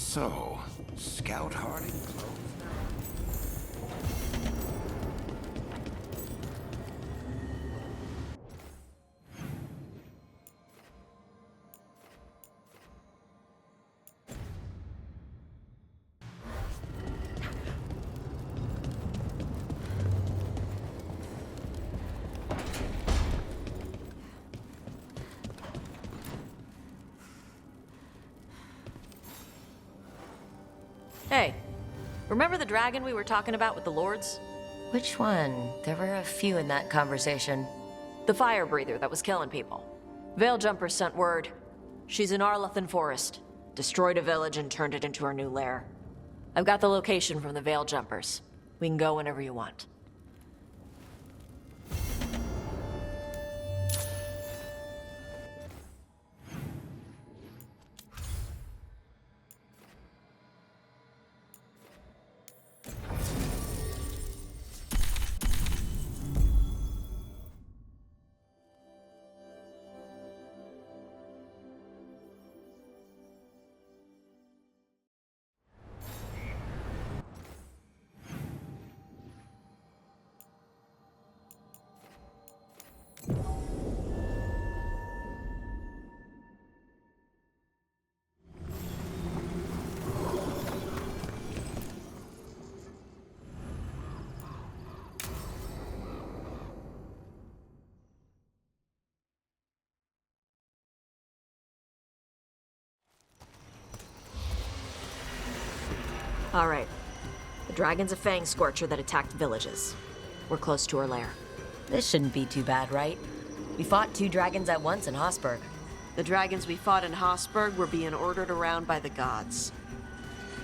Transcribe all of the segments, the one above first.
So, scout harding clothes now? Hey, remember the dragon we were talking about with the lords? Which one? There were a few in that conversation. The fire breather that was killing people. Veil Jumpers sent word. She's in Arlethan Forest. Destroyed a village and turned it into her new lair. I've got the location from the Veil Jumpers. We can go whenever you want. Alright. The dragon's a fang scorcher that attacked villages. We're close to her lair. This shouldn't be too bad, right? We fought 2 dragons at once in Hossberg. The dragons we fought in Hossberg were being ordered around by the gods.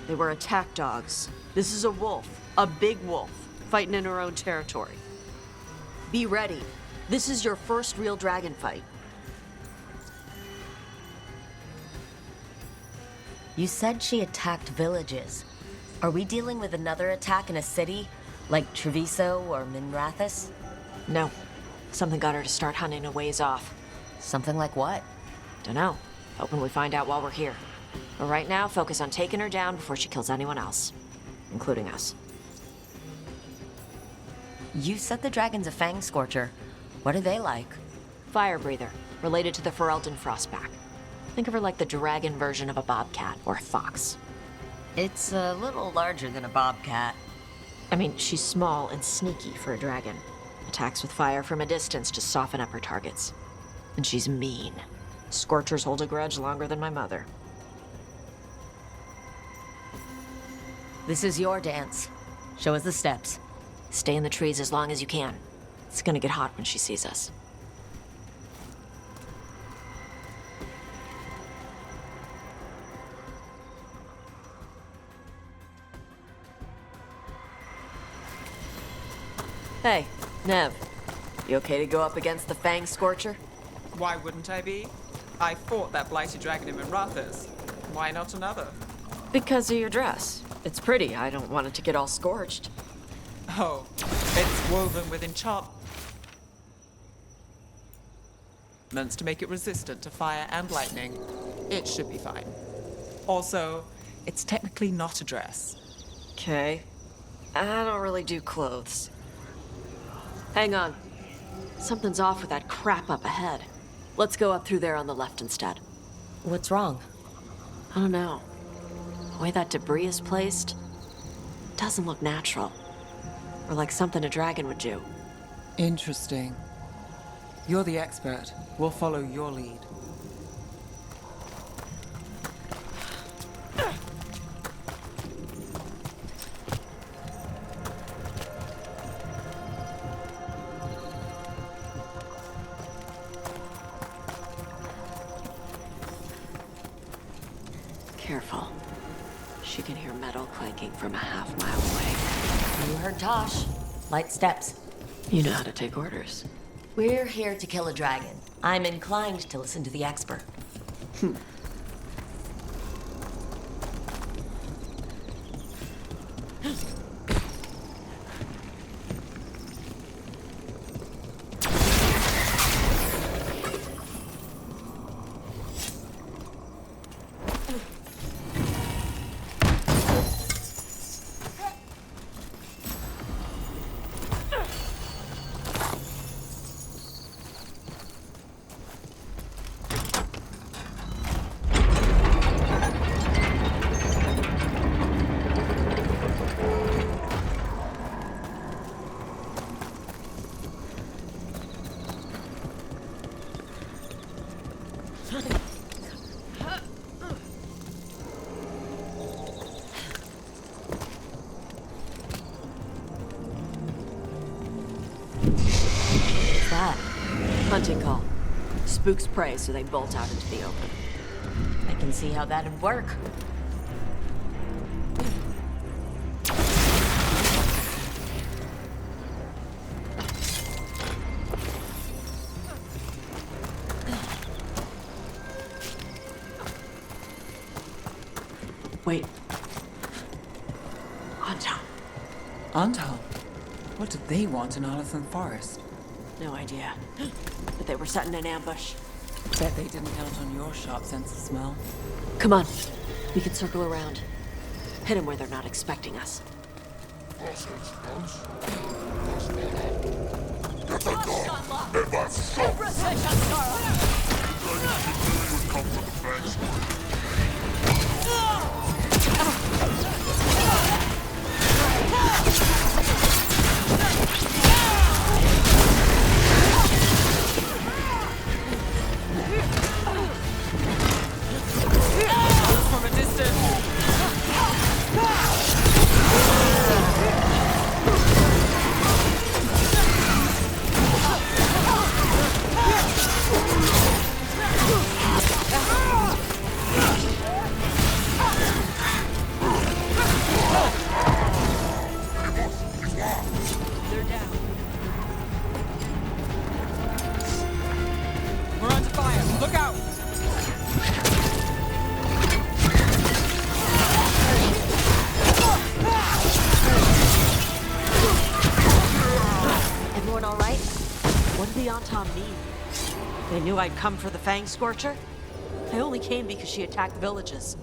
They were attack dogs. This is a wolf. A big wolf. Fighting in her own territory. Be ready. This is your first real dragon fight. You said she attacked villages. Are we dealing with another attack in a city, like Treviso or Minrathous? No. Something got her to start hunting a ways off. Something like what? Dunno. Hoping we find out while we're here. But right now, focus on taking her down before she kills anyone else. Including us. You said the dragon's a fang scorcher. What are they like? Fire breather. Related to the Ferelden Frostback. Think of her like the dragon version of a bobcat or a fox. It's a little larger than a bobcat. I mean, she's small and sneaky for a dragon. Attacks with fire from a distance to soften up her targets. And she's mean. Scorchers hold a grudge longer than my mother. This is your dance. Show us the steps. Stay in the trees as long as you can. It's gonna get hot when she sees us. Hey, Nev. You okay to go up against the Fang Scorcher? Why wouldn't I be? I fought that blighted dragon in Minrathous. Why not another? Because of your dress. It's pretty. I don't want it to get all scorched. Oh, it's woven with enchantments to make it resistant to fire and lightning. It should be fine. Also, it's technically not a dress. Okay. I don't really do clothes. Hang on. Something's off with that crap up ahead. Let's go up through there on the left instead. What's wrong? I don't know. The way that debris is placed doesn't look natural. Or like something a dragon would do. Interesting. You're the expert. We'll follow your lead. Careful. She can hear metal clanking from a half-mile away. You heard Tosh. Light steps. You know how to take orders. We're here to kill a dragon. I'm inclined to listen to the expert. Hunting call. Spooks prey, so they bolt out into the open. I can see how that'd work. Wait. Anton. Anton? What did they want in Arlington Forest? No idea. But they were setting an ambush. Bet they didn't count on your sharp sense of smell. Come on. We can circle around. Hit them where they're not expecting us. From a distance. They're down. We're under fire. Look out! Everyone all right? What did the Anton mean? They knew I'd come for the Fang Scorcher? I only came because she attacked villages.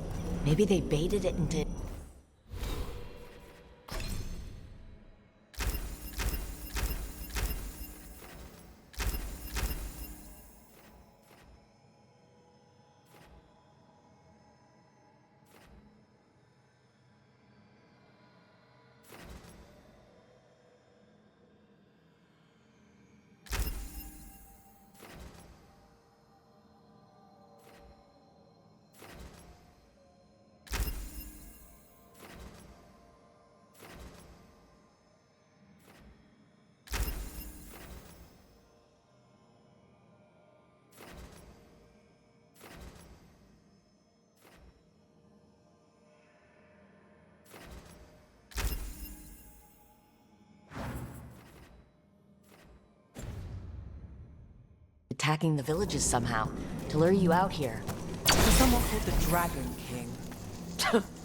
Maybe they baited it into... attacking the villages somehow, to lure you out here. There's someone called the Dragon King.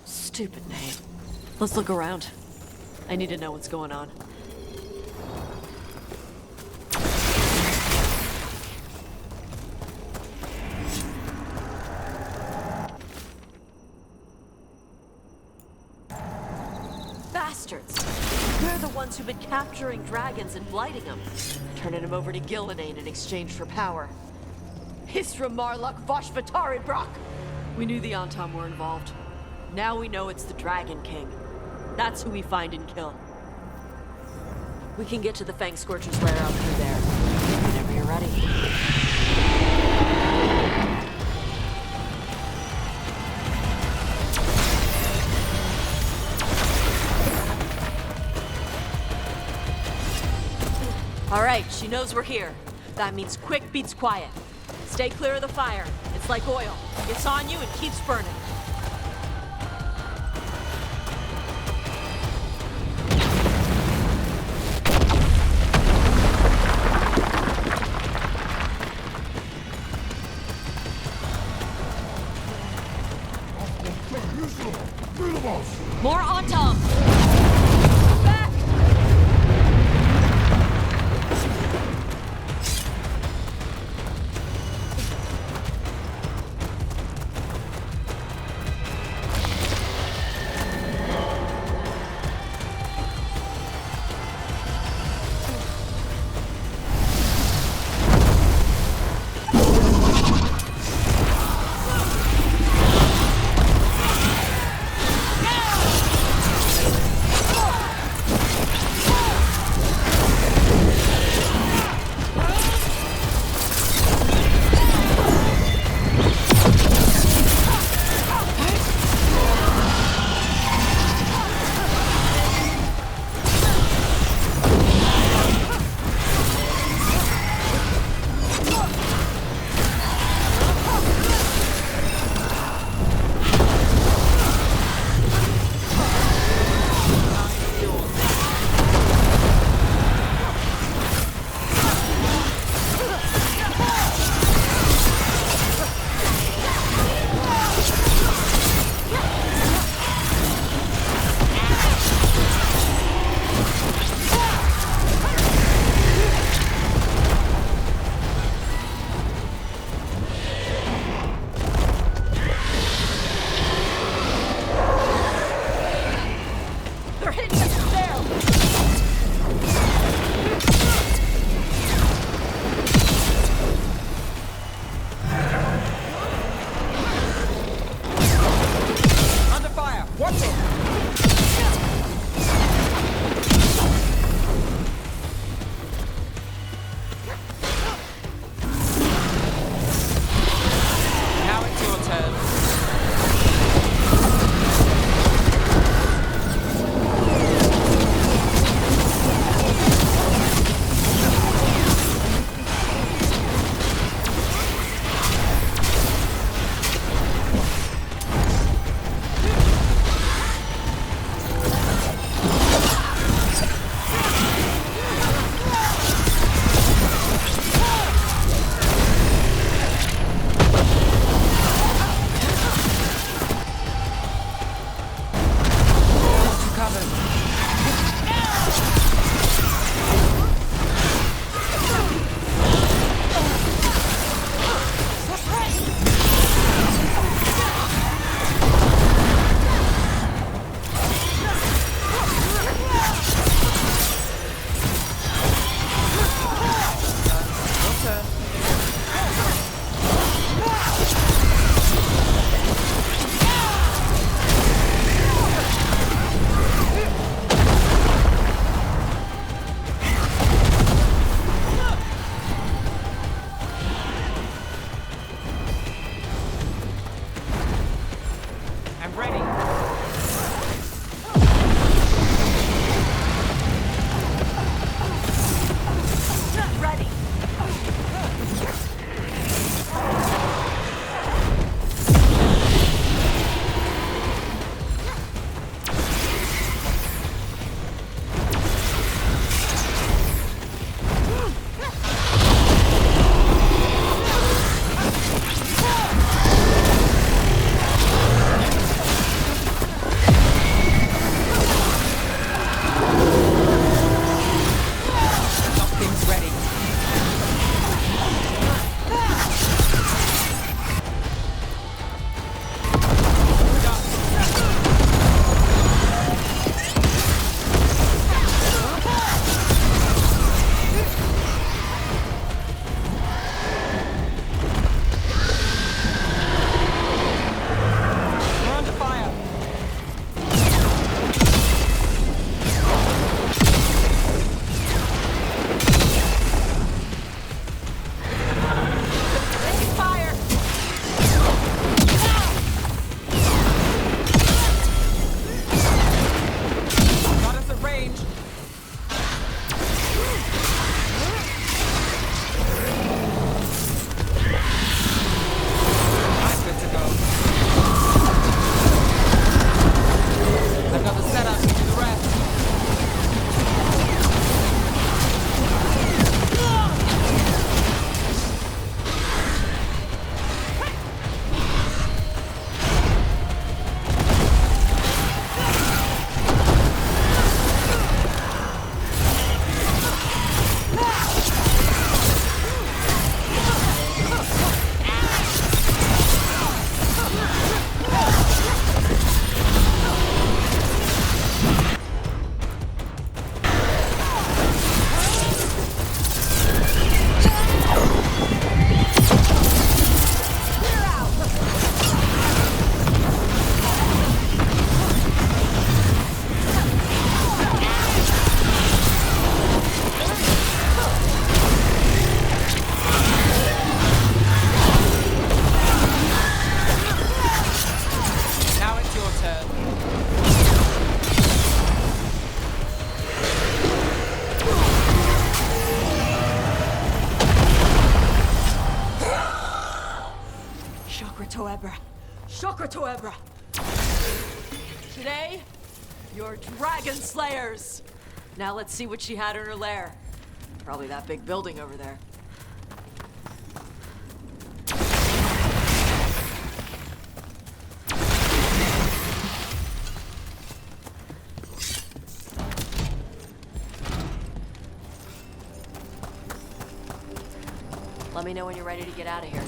Stupid name. Let's look around. I need to know what's going on. Bastards! They're the ones who've been capturing dragons and blighting them, turning them over to Gillinane in exchange for power. Hisra Marluk Voshvatari Brock! We knew the Antom were involved. Now we know it's the Dragon King. That's who we find and kill. We can get to the Fang Scorcher's lair out through there. Whenever you're ready. All right, she knows we're here. That means quick beats quiet. Stay clear of the fire. It's like oil. It's on you and keeps burning. More Antom! Back! turn. Chakra Toebra. Chakra Toebra. Today, you're Dragon Slayers. Now let's see what she had in her lair. Probably that big building over there. Let me know when you're ready to get out of here.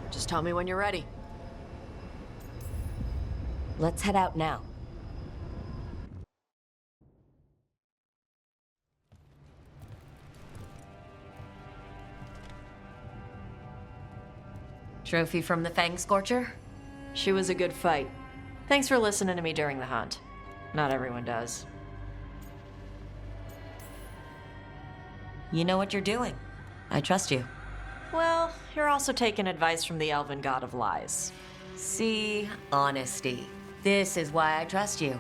Just tell me when you're ready. Let's head out now. Trophy from the Fang Scorcher? She was a good fight. Thanks for listening to me during the hunt. Not everyone does. You know what you're doing. I trust you. Well, you're also taking advice from the elven god of lies. See, honesty. This is why I trust you.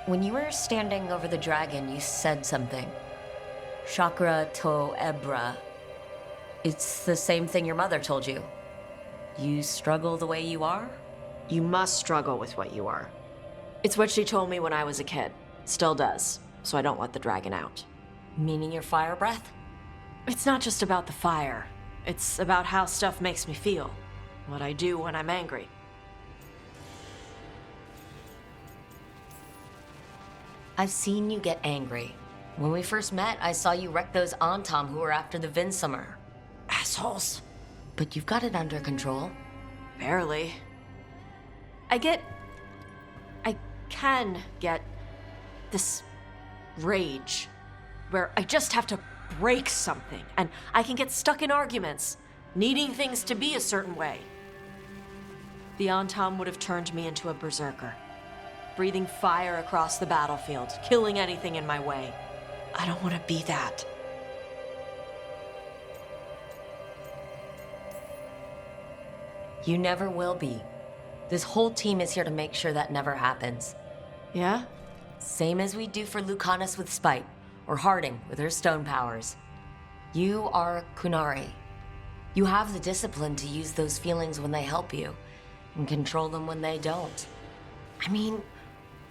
When you were standing over the dragon, you said something. Chakra Toebra. It's the same thing your mother told you. You struggle the way you are? You must struggle with what you are. It's what she told me when I was a kid. Still does, so I don't let the dragon out. Meaning your fire breath? It's not just about the fire. It's about how stuff makes me feel. What I do when I'm angry. I've seen you get angry. When we first met, I saw you wreck those Antom who were after the Vinsummer. Assholes. But you've got it under control. Barely. I can get this rage where I just have to break something, and I can get stuck in arguments, needing things to be a certain way. The Antom would have turned me into a berserker, breathing fire across the battlefield, killing anything in my way. I don't want to be that. You never will be. This whole team is here to make sure that never happens. Yeah? Same as we do for Lucanus with Spite, or Harding with her stone powers. You are Kunari. You have the discipline to use those feelings when they help you, and control them when they don't. I mean,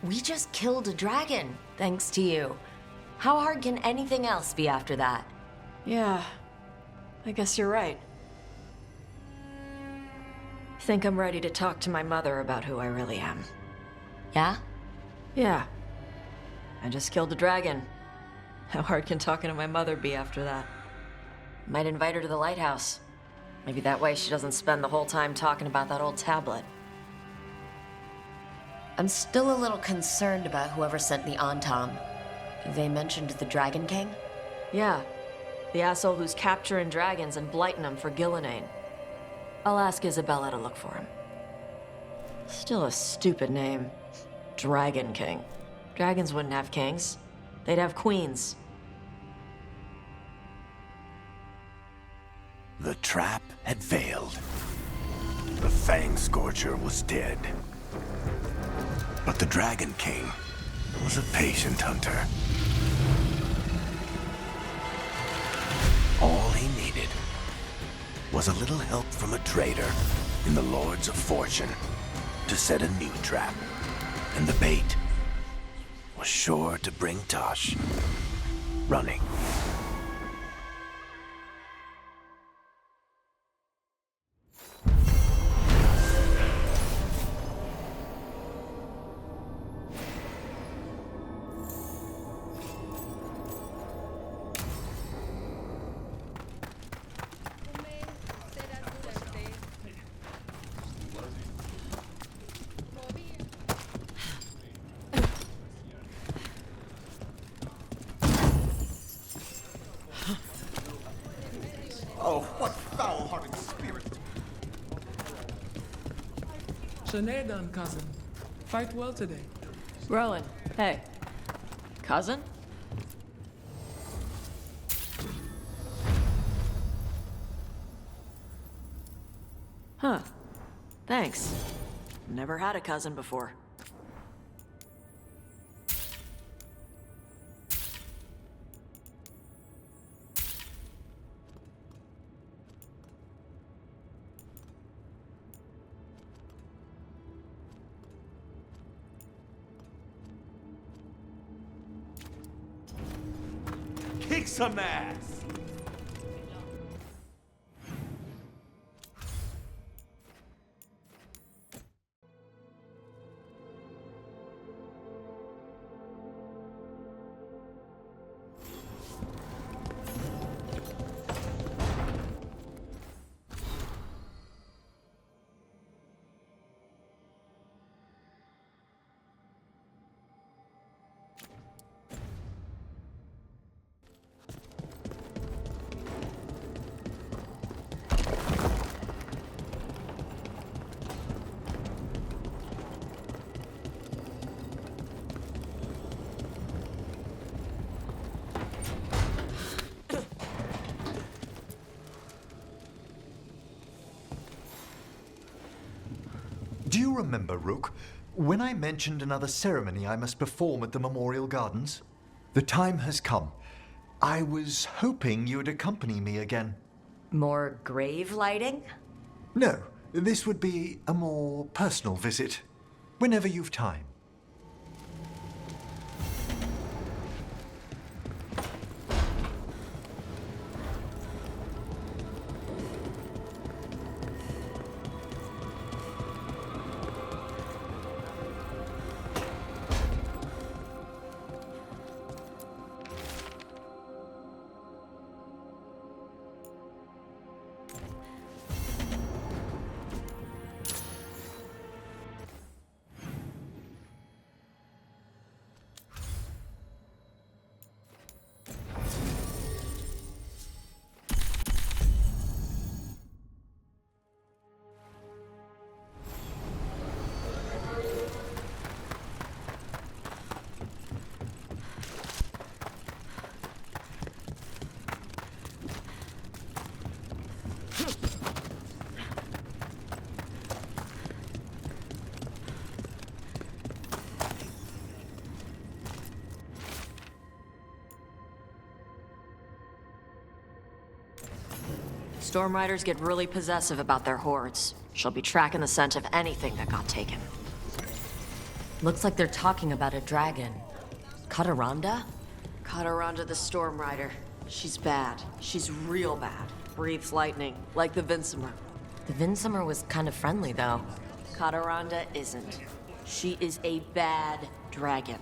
we just killed a dragon, thanks to you. How hard can anything else be after that? Yeah. I guess you're right. I think I'm ready to talk to my mother about who I really am. Yeah? Yeah. I just killed a dragon. How hard can talking to my mother be after that? Might invite her to the lighthouse. Maybe that way she doesn't spend the whole time talking about that old tablet. I'm still a little concerned about whoever sent the Antom. They mentioned the Dragon King? Yeah. The asshole who's capturing dragons and blighting them for Gillinane. I'll ask Isabella to look for him. Still a stupid name. Dragon King. Dragons wouldn't have kings. They'd have queens. The trap had failed. The Fang Scorcher was dead. But the Dragon King was a patient hunter. All he needed was a little help from a trader in the Lords of Fortune to set a new trap. And the bait was sure to bring Tosh running. Shanedan, cousin. Fight well today. Rowan, hey. Cousin? Huh. Thanks. Never had a cousin before. Kick some ass! Do you remember, Rook, when I mentioned another ceremony I must perform at the Memorial Gardens? The time has come. I was hoping you would accompany me again. More grave lighting? No, this would be a more personal visit. Whenever you've time. Storm Riders get really possessive about their hordes. She'll be tracking the scent of anything that got taken. Looks like they're talking about a dragon. Kataranda? Kataranda the Storm Rider. She's bad. She's real bad. Breathes lightning, like the Vinsimer. The Vinsimer was kind of friendly, though. Kataranda isn't. She is a bad dragon.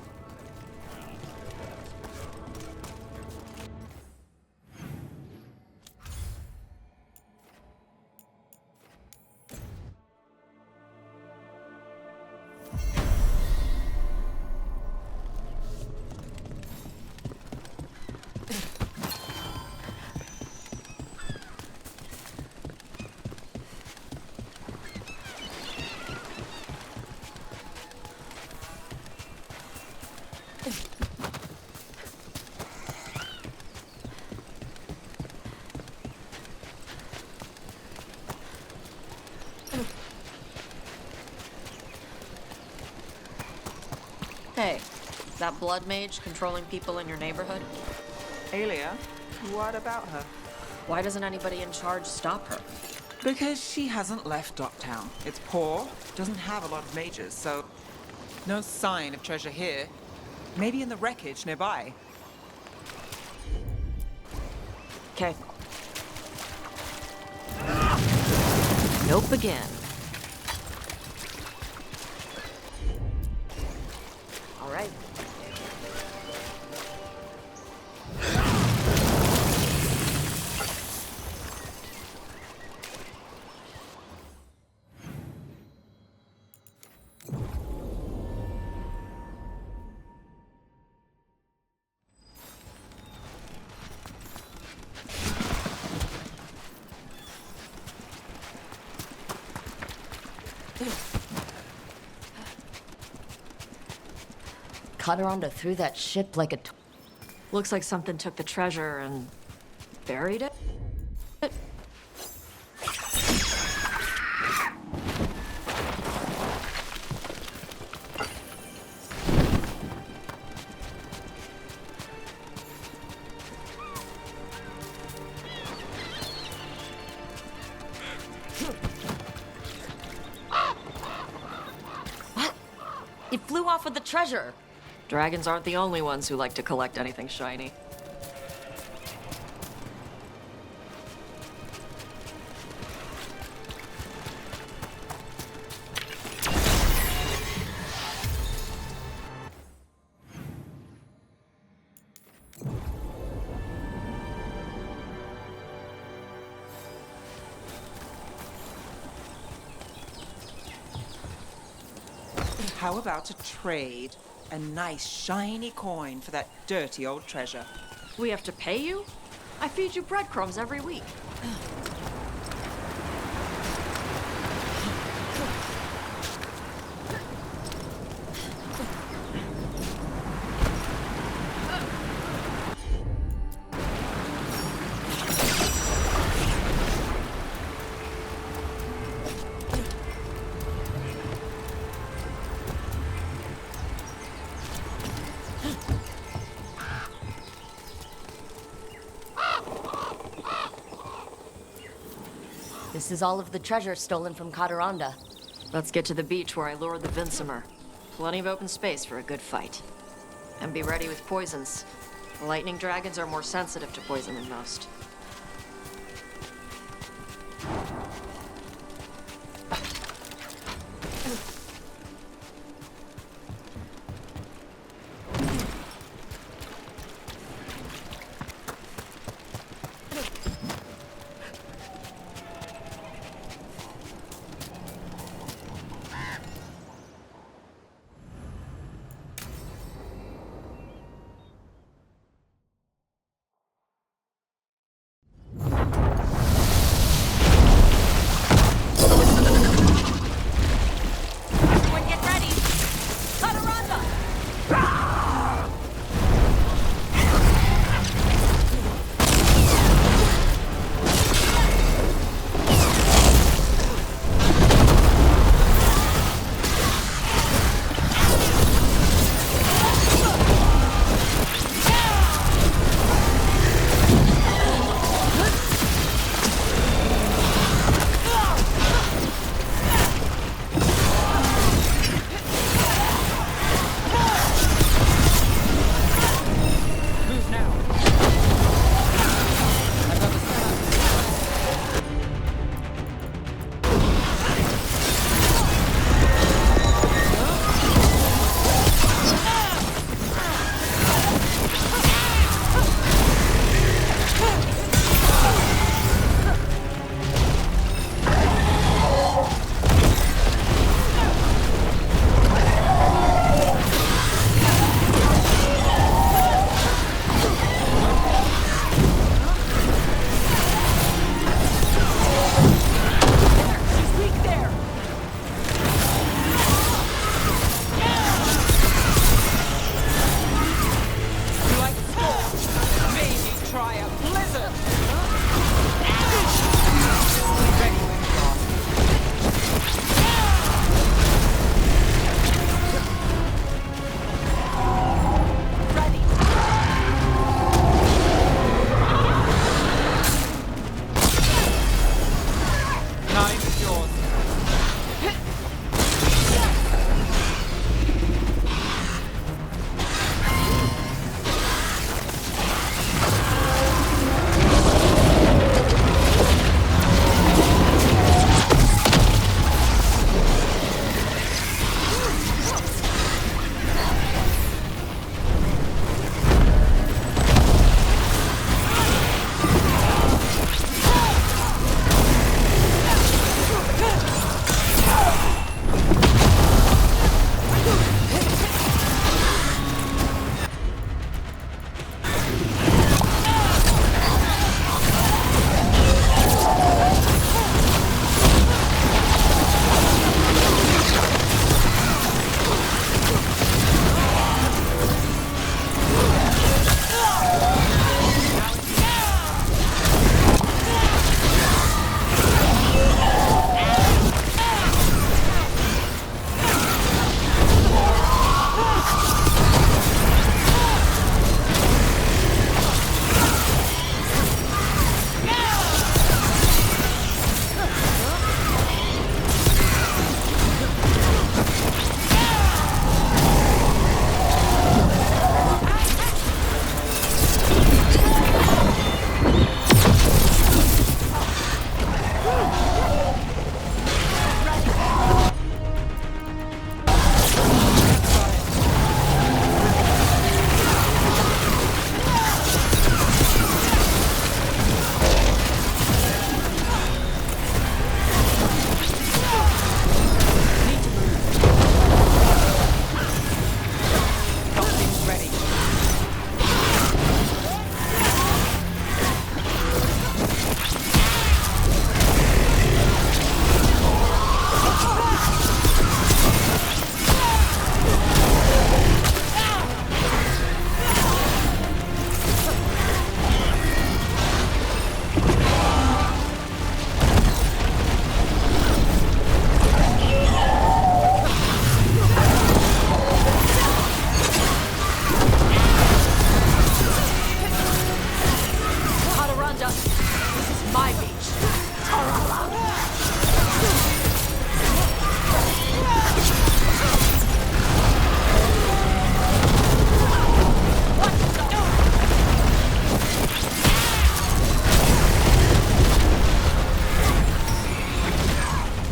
Hey, that blood mage controlling people in your neighborhood? Alia, what about her? Why doesn't anybody in charge stop her? Because she hasn't left Docktown. It's poor, doesn't have a lot of mages, so no sign of treasure here. Maybe in the wreckage nearby. Okay. Nope again. All right. Kataranda threw that ship like a... Looks like something took the treasure and buried it. What? It flew off with the treasure. Dragons aren't the only ones who like to collect anything shiny. How about a trade? A nice shiny coin for that dirty old treasure. We have to pay you? I feed you breadcrumbs every week. This is all of the treasure stolen from Kataranda. Let's get to the beach where I lured the Vinsimer. Plenty of open space for a good fight. And be ready with poisons. Lightning dragons are more sensitive to poison than most.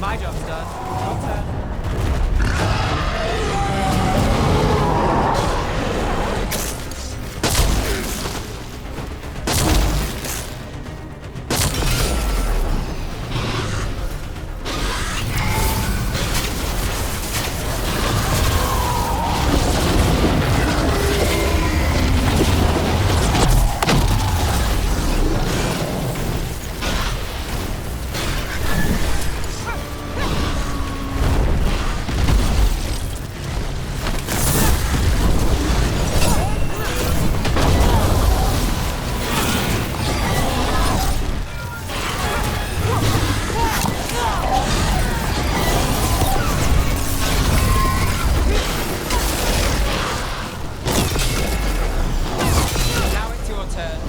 My job's done. Your turn. Now it's your turn.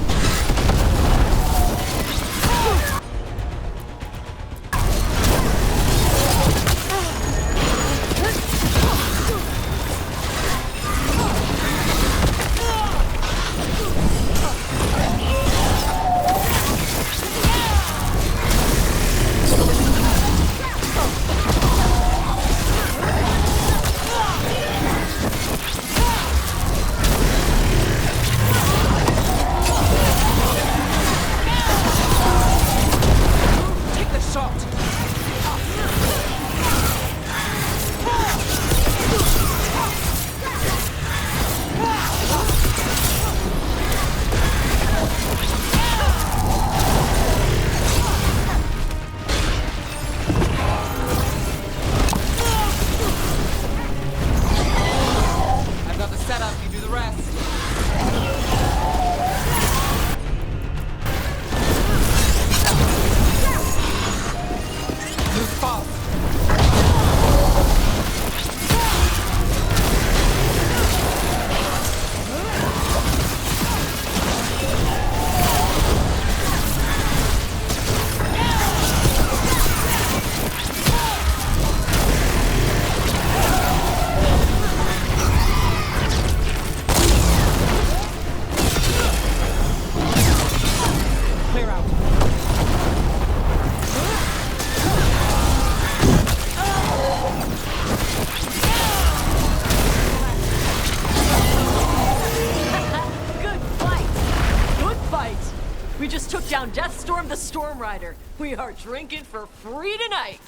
Take the shot. I've got the setup, you do the rest. Move fast. Clear out. Good fight! Good fight! We just took down Deathstorm the Storm Rider. We are drinking for free tonight!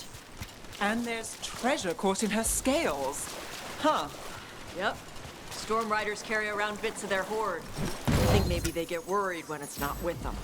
And there's treasure caught in her scales. Huh. Yep. Storm Riders carry around bits of their hoard. I think maybe they get worried when it's not with them.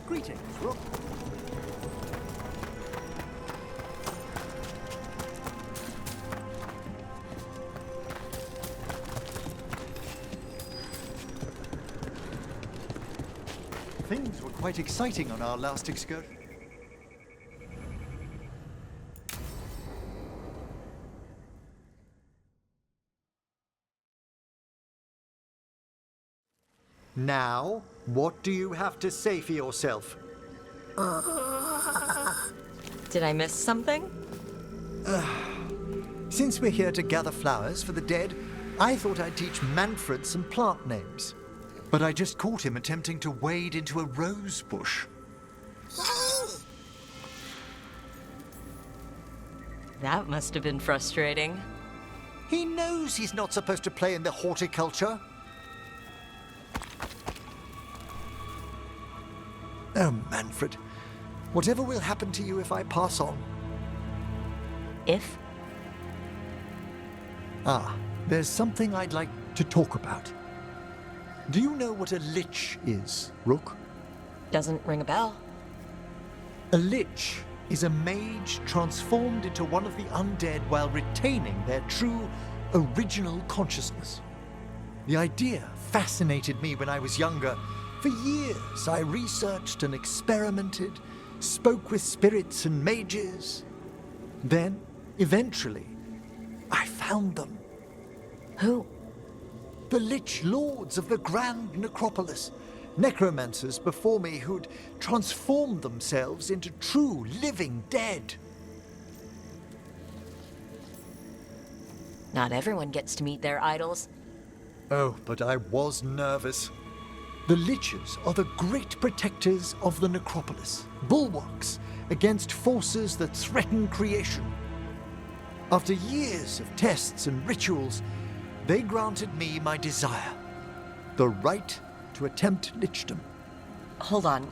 Greetings, Rook. Things were quite exciting on our last excursion. Now, what do you have to say for yourself? Did I miss something? Since we're here to gather flowers for the dead, I thought I'd teach Manfred some plant names. But I just caught him attempting to wade into a rose bush. That must have been frustrating. He knows he's not supposed to play in the horticulture. Oh, Manfred. Whatever will happen to you if I pass on? If? Ah, there's something I'd like to talk about. Do you know what a lich is, Rook? Doesn't ring a bell. A lich is a mage transformed into one of the undead while retaining their true, original consciousness. The idea fascinated me when I was younger. For years, I researched and experimented, spoke with spirits and mages. Then, eventually, I found them. Who? The Lich Lords of the Grand Necropolis. Necromancers before me who'd transformed themselves into true living dead. Not everyone gets to meet their idols. Oh, but I was nervous. The Liches are the great protectors of the necropolis, bulwarks against forces that threaten creation. After years of tests and rituals, they granted me my desire, the right to attempt lichdom. Hold on.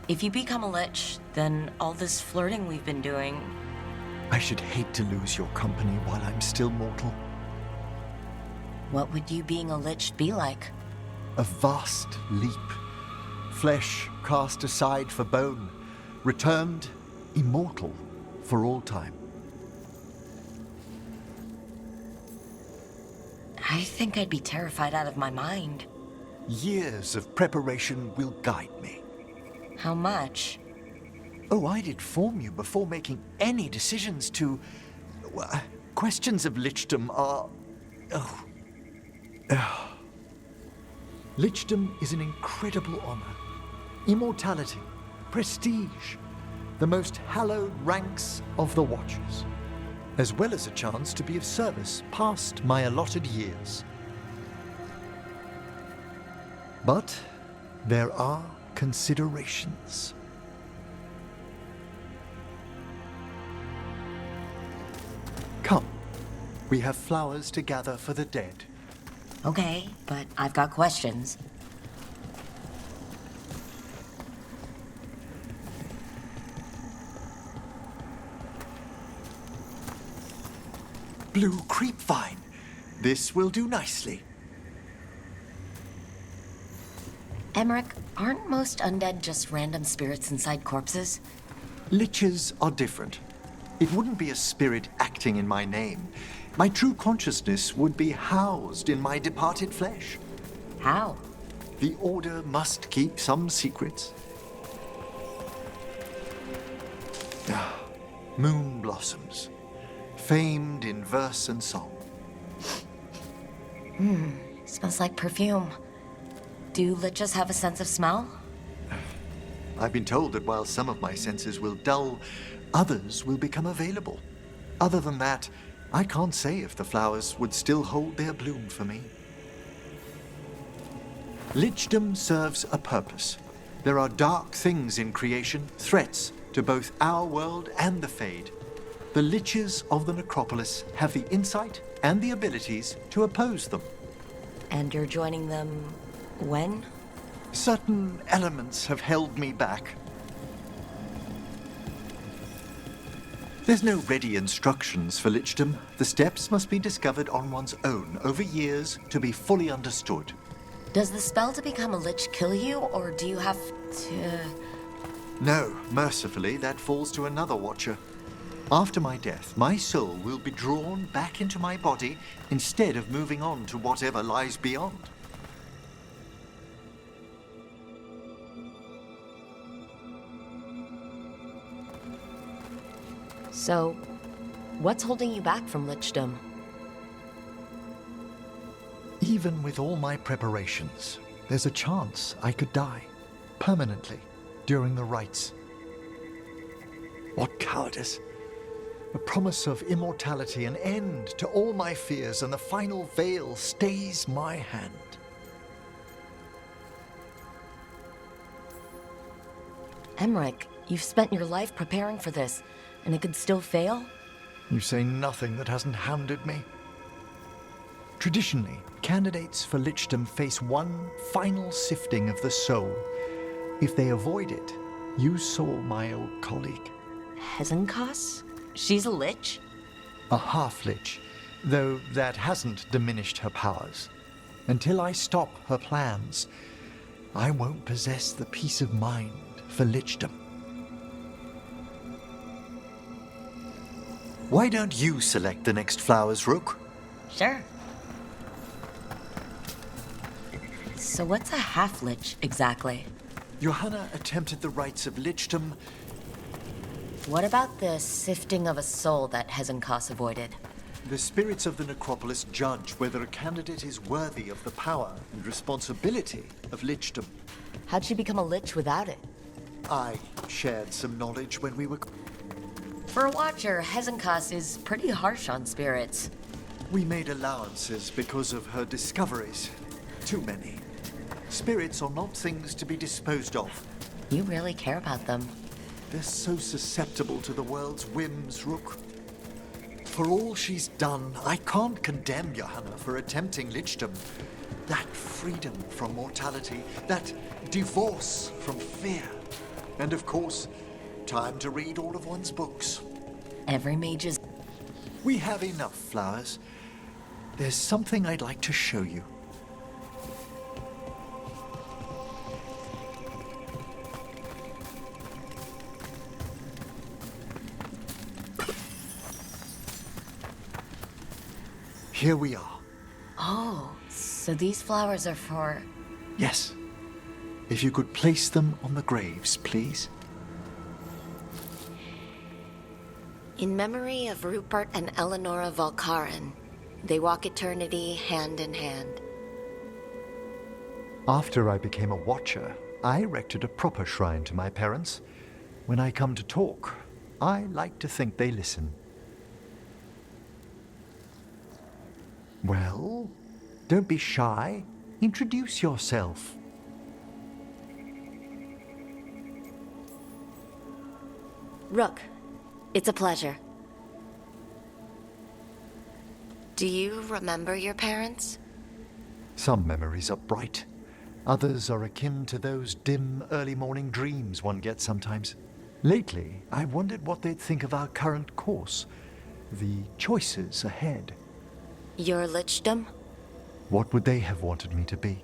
If you become a lich, then all this flirting we've been doing... I should hate to lose your company while I'm still mortal. What would you being a lich be like? A vast leap. Flesh cast aside for bone, returned immortal for all time. I think I'd be terrified out of my mind. Years of preparation will guide me. How much? Oh, I'd inform you before making any decisions to... Well, questions of lichdom are... Lichdom is an incredible honor. Immortality, prestige, the most hallowed ranks of the Watchers, as well as a chance to be of service past my allotted years. But there are considerations. Come, we have flowers to gather for the dead. Okay, but I've got questions. Blue creepvine. This will do nicely. Emmerich, aren't most undead just random spirits inside corpses? Liches are different. It wouldn't be a spirit acting in my name. My true consciousness would be housed in my departed flesh. How? The Order must keep some secrets. Moon blossoms, famed in verse and song. Smells like perfume. Do liches have a sense of smell? I've been told that while some of my senses will dull, others will become available. Other than that, I can't say if the flowers would still hold their bloom for me. Lichdom serves a purpose. There are dark things in creation, threats to both our world and the Fade. The Liches of the Necropolis have the insight and the abilities to oppose them. And you're joining them when? Certain elements have held me back. There's no ready instructions for lichdom. The steps must be discovered on one's own over years to be fully understood. Does the spell to become a lich kill you, or do you have to... No, mercifully, that falls to another Watcher. After my death, my soul will be drawn back into my body instead of moving on to whatever lies beyond. So, what's holding you back from lichdom? Even with all my preparations, there's a chance I could die permanently during the rites. What cowardice! A promise of immortality, an end to all my fears, and the final veil stays my hand. Emmerich, you've spent your life preparing for this, and it could still fail? You say nothing that hasn't hounded me. Traditionally, candidates for lichdom face one final sifting of the soul. If they avoid it, you saw my old colleague. Hezenkas? She's a lich? A half-lich, though that hasn't diminished her powers. Until I stop her plans, I won't possess the peace of mind for lichdom. Why don't you select the next flowers, Rook? Sure. So what's a half-lich exactly? Johanna attempted the rites of lichdom. What about the sifting of a soul that Hezenkas avoided? The spirits of the necropolis judge whether a candidate is worthy of the power and responsibility of lichdom. How'd she become a lich without it? I shared some knowledge when we were... For a watcher, Hezenkas is pretty harsh on spirits. We made allowances because of her discoveries. Too many. Spirits are not things to be disposed of. You really care about them. They're so susceptible to the world's whims, Rook. For all she's done, I can't condemn Johanna for attempting lichdom. That freedom from mortality, that divorce from fear. And of course, time to read all of one's books. Every mage is... We have enough flowers. There's something I'd like to show you. Here we are. Oh, so these flowers are for... Yes. If you could place them on the graves, please. In memory of Rupert and Eleonora Valkarin, they walk eternity hand in hand. After I became a watcher, I erected a proper shrine to my parents. When I come to talk, I like to think they listen. Well, don't be shy. Introduce yourself. Rook, it's a pleasure. Do you remember your parents? Some memories are bright. Others are akin to those dim early morning dreams one gets sometimes. Lately, I wondered what they'd think of our current course, the choices ahead. Your lichdom? What would they have wanted me to be?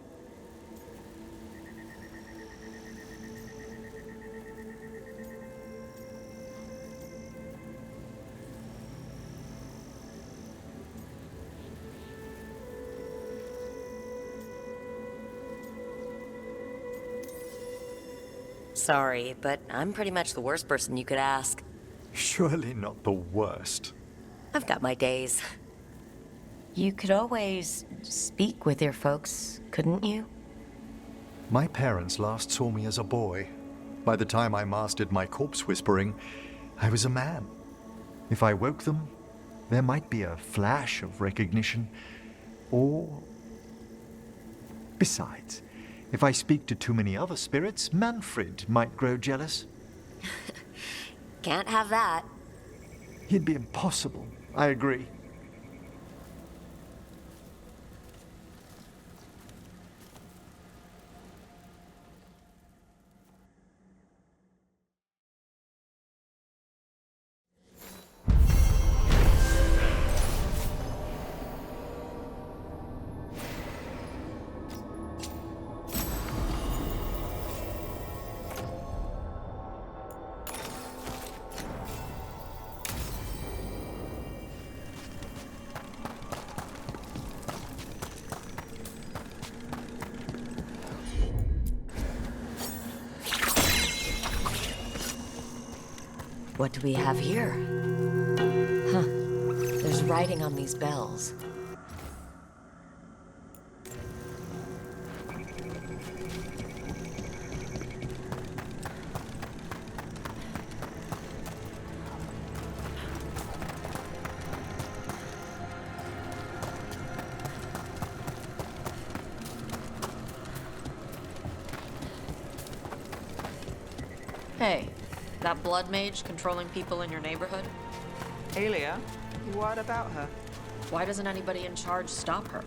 Sorry, but I'm pretty much the worst person you could ask. Surely not the worst. I've got my days. You could always speak with your folks, couldn't you? My parents last saw me as a boy. By the time I mastered my corpse whispering, I was a man. If I woke them, there might be a flash of recognition, or... Besides, if I speak to too many other spirits, Manfred might grow jealous. Can't have that. He'd be impossible, I agree. What do we have here? writing on these bells? Hey, that blood mage controlling people in your neighborhood? Alia, what about her? Why doesn't anybody in charge stop her?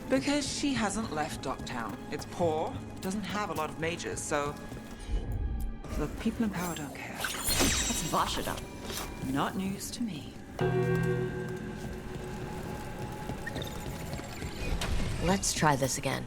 Because she hasn't left Docktown. It's poor, doesn't have a lot of mages, so... the people in power don't care. That's Vashida. Not news to me. Let's try this again.